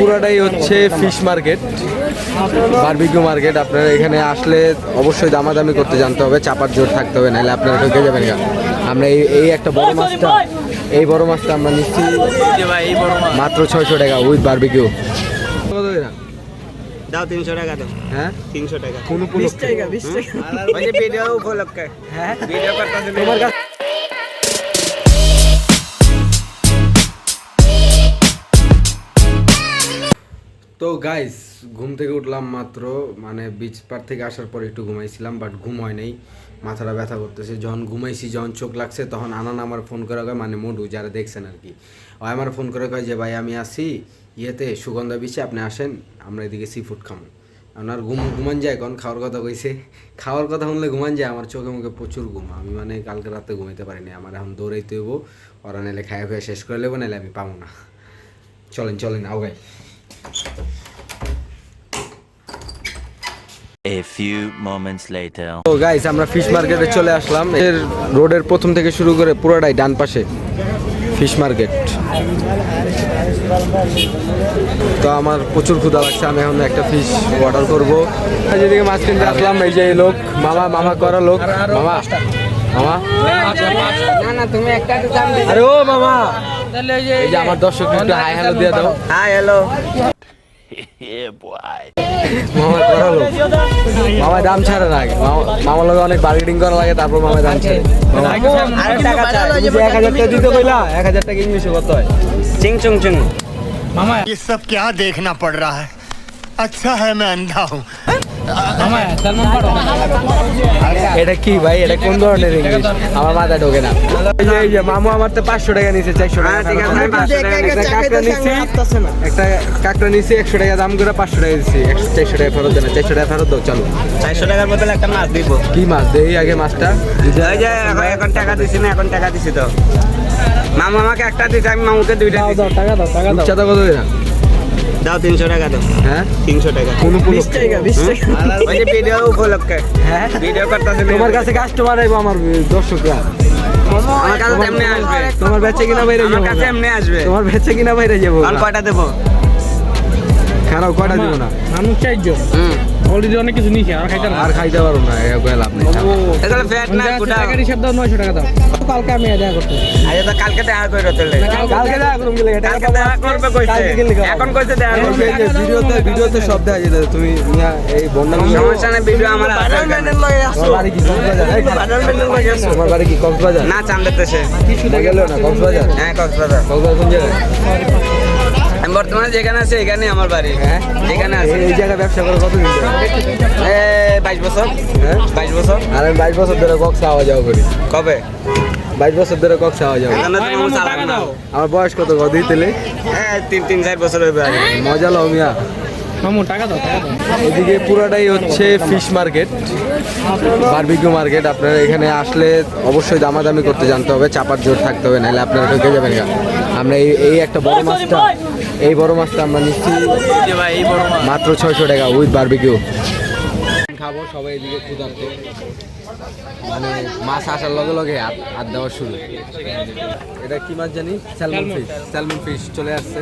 পুরাটাই হচ্ছে fish market, barbecue market. আপনারা এখানে আসলে অবশ্যই দামাদামি করতে জানতে হবে, চাপার জোর থাকতে হবে, নাহলে আপনারা ঠকে যাবেন। আমরা এই একটা বড় মাছটা, এই বড় মাছটা আমরা নিচ্ছি মাত্র 600 টাকা উইথ বারবিকিউ। দাও 300 টাকা দাও। হ্যাঁ 300 টাকা। কোন 20 টাকা 20 টাকা। ওই যে ভিডিও উপলক্ষে। হ্যাঁ ভিডিও করতেছে তোমার কাছে। তো গাইস, ঘুম থেকে উঠলাম মাত্র, মানে বিচ পার থেকে আসার পর একটু ঘুমাইছিলাম, বাট ঘুম হয় নাই, মাথাটা ব্যথা করতেছে। যখন ঘুমাইছি, যখন চোখ লাগছে, তখন আনান আমার ফোন করে কয়, মানে মডু যারা দেখছেন আর কি, ও আমার ফোন করে কয় যে ভাই আমি আসি ইয়েতে সুগন্ধা বিচে, আপনি আসেন, আমরা এদিকে সি ফুড খামো। আপনার ঘুমান যায়, কোন খাওয়ার কথা কইছে, খাওয়ার কথা শুনলে ঘুমান যায়। আমার চোখে মুখে প্রচুর ঘুম, আমি মানে কালকে রাতে ঘুমাইতে পারিনি। আমার এখন দৌড়াইতে হইব, ওরা নাহলে খাইয়া খাইয়া শেষ করে নেবো, নাহলে আমি পাবো না। চলেন চলেন আগাই। A few moments later. তো গাইস, আমরা ফিশ মার্কেটে চলে আসলাম। এর রোডের প্রথম থেকে শুরু করে পুরোটাই ডান পাশে ফিশ মার্কেট। তো আমার প্রচুর ক্ষুধা লাগছে, আমি এখন একটা ফিশ অর্ডার করবো। যেদিকে মাছ কিনতে আসলাম, এই যে এই লোক মামা করা লোক, মামা না না তুমি একটা দাম দিও। আরে ও মামা, তাহলে এই যে আমার দর্শক একটু হাই হ্যালো দিয়ে দাও। Hi hello. Yeah, boy. মামা করা লোক, মামা দাম ছাড়ে না। মামার লগে অনেক বার্গেনিং করা লাগে, তারপর মামা দাম ছাড়ে। আরে টাকা চাই। 1000 টাকা দিতে কইলা, 1000 টাকা ইংলিশে কত হয়? চিং চুং চুং। মামা ये सब क्या देखना पड़ रहा है। अच्छा है मैं अंधा हूँ। মামা সালমান পাড়ো। এটা কি ভাই, এটা কোন ধরনের ইংলিশ? আমার মাথা ঢোকে না। এই যে মামু আমার তো 500 টাকা নিছে, 400 টাকা। হ্যাঁ, ঠিক আছে, আমি 500 টাকা একটা কাঁকড়া নিছি, একটা কাঁকড়া নিছি 100 টাকা দাম করে 500 টাকা দিছি। 400 টাকা ফেরত দেন, 400 টাকা ফেরত দাও। চলো 400 টাকার বদলে একটা মাছ দিব। কি মাছ দেই আগে? মাছটা ওই যে এখন টাকা দিছি না, এখন টাকা দিছি তো। মামা আমাকে একটা দিছে, আমি মামুকে দুইটা দিছি। টাকা দাও চাঁদা কত দিনা? দাও 300 টাকা দাও। হ্যাঁ 300 টাকা। কোন 20 টাকা 20 টাকা। ওই যে ভিডিও উপলক্ষে। হ্যাঁ ভিডিও করতেছে তোমার কাছে কাস্টমার আইবো, আমার দর্শকরা। আমার কাছে এমনি আসবে। তোমার বেচে কিনা বাইরে আমার যাবো, কাছে এমনি আসবে। তোমার বেচে কিনা বাইরে যাবো। কোন কয়টা দেব? খারাপ কয়টা দিব না, মানুষ চাইছো অলরেডি অনেক কিছু নিছে আর খাইতে না। আর খাইতে পারো না, এগুলো লাভ নেই। এগুলো ফ্যাট না গোটা। টাকার হিসাব দাও 900 টাকা দাও। কালকে আমি দেখা করতে। আরে তো কালকে দেখা কইরো তাহলে। কালকে দেখা করুম গেলে কালকে দেখা করবে কইছে। এখন কইছে দেখা করবে। ভিডিওতে সব দেখা যেত। তুমি মিয়া এই বন্যা সমস্যা নাই, ভিডিও আমার আছে। তোমার বাড়ি কি কক্সবাজার? তোমার বাড়ি কি কক্সবাজার? না চান্দেতেছে। গেল না কক্সবাজার? হ্যাঁ কক্সবাজার। কক্সবাজার কোন জায়গায়? আমি বর্তমানে যেখানে আছি এখানে আমার বাড়ি। হ্যাঁ যেখানে আছি এই জায়গায় ব্যবসা করে কতদিন ধরে? 22 বছর। হ্যাঁ 22 বছর। আর আমি 22 বছর ধরে কক্স আওয়া যাওয়া করি। কবে? 22 বছর ধরে কক্স আওয়া যাওয়া। এখানে তো আমি চালাক না। আমার বয়স কত কত দিতেলে? হ্যাঁ 3-4 বছর হইবে আগে। মজা লও মিয়া। মামু টাকা দাও টাকা দাও। এদিকে পুরাটাই হচ্ছে ফিশ মার্কেট, বারবিকিউ মার্কেট। আপনারা এখানে আসলে অবশ্যই দামাদামি করতে জানতে হবে, চাপার জোর থাকতে হবে, নাহলে আপনারা ঠকে যাবেন। আমরা এই একটা বড় মাছটা, এই বড় মাছটা আমরা নিচ্ছি মাত্র 600 টাকা উইথ বারবিকিউ। খাবো সবাই, এদিকে ক্ষুধার্ত, মানে মাছ আসার লগে লগে হাত দেওয়া শুরু। এটা কি মাছ জানি? Salmon fish. স্যালমন ফিশ চলে আসছে,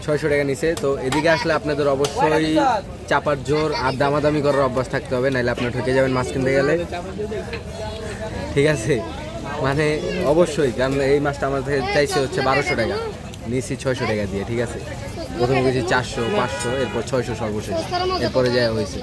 600 টাকা নিছে। তো এদিকে আসলে আপনাদের অবশ্যই চাপার জোর আর দামাদামি করার অভ্যাস থাকতে হবে, নাহলে আপনি ঠকে যাবেন মাছ কিনতে গেলে। ঠিক আছে, মানে অবশ্যই, কারণ এই মাছটা আমার থেকে চাইছে হচ্ছে 1200 টাকা, নিয়েছি 600 টাকা দিয়ে। ঠিক আছে, প্রথমে গেছি 400, 500, এরপর 600 সর্বশেষ, এরপরে যা হয়েছে।